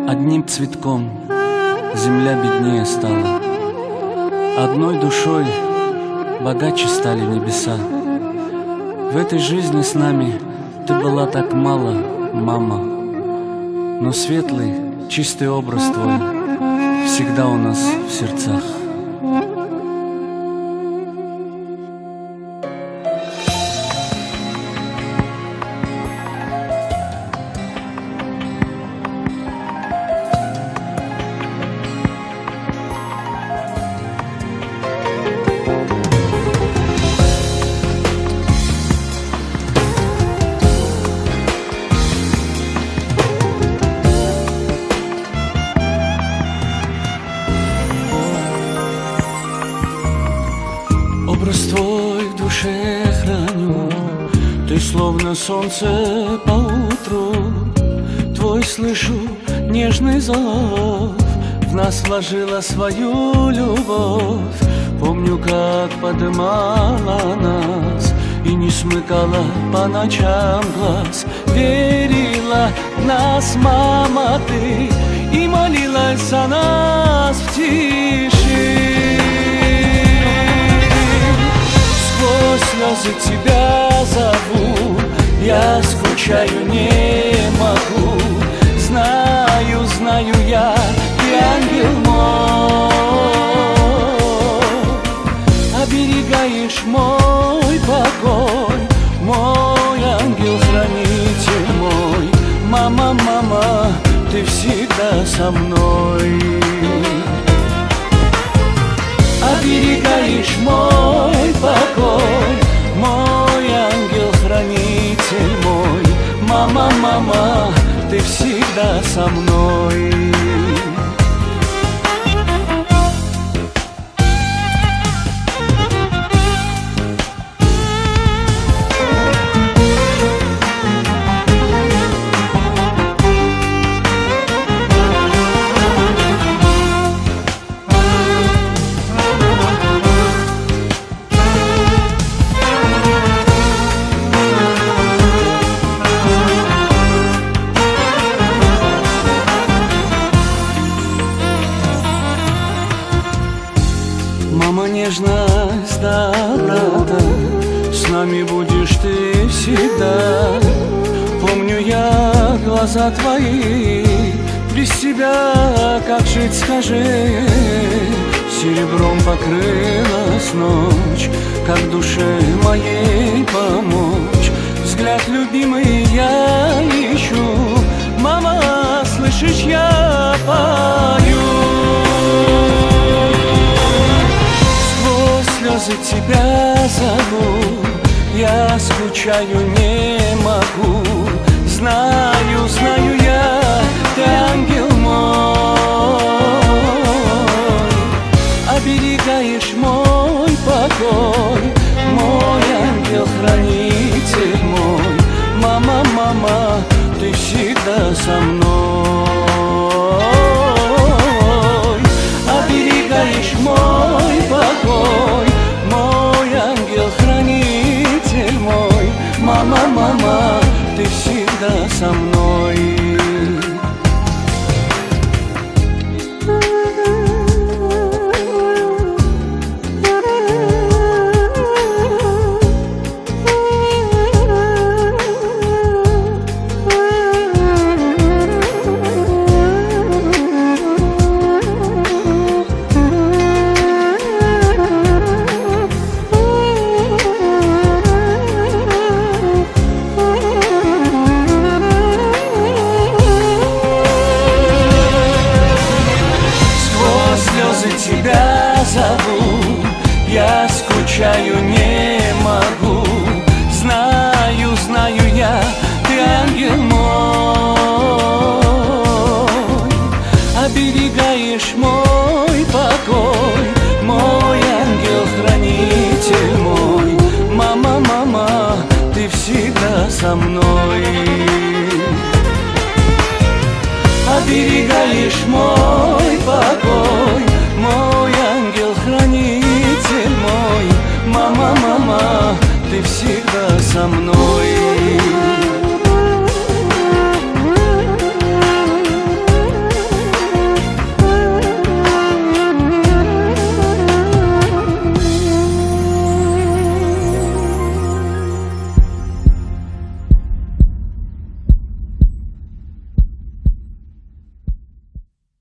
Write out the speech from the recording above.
Одним цветком земля беднее стала, одной душой богаче стали небеса. В этой жизни с нами ты была так мало, мама, но светлый, чистый образ твой всегда у нас в сердцах. Образ твой в душе храню, ты словно солнце по утру. Твой слышу нежный зов, в нас вложила свою любовь. Помню, как подымала нас и не смыкала по ночам глаз. Верила в нас, мама, ты, и молилась за нас в тиши. Сквозь слезы тебя зову, я скучаю не могу. Знаю, знаю я, ты ангел мой, оберегаешь мой покой, мой ангел-хранитель мой. Мама, мама, ты всегда со мной. Оберегаешь мой покой, мой ангел-хранитель мой. Мама, мама, ты всегда со мной. Мама, нежность доброта, с нами будешь ты всегда. Помню я глаза твои, без тебя как жить, скажи. Серебром покрылась ночь, как душе моей помочь. Взгляд любимый я ищу, мама, слышишь, я пою. Слезы тебя зову, я скучаю не могу. Знаю, знаю я, ты ангел мой, оберегаешь мой покой, мой ангел-хранитель мой. Мама, мама, ты всегда со мной. Оберегаешь мой покой, мой ангел-хранитель мой. Мама, мама, ты всегда со мной. ты всегда со мной.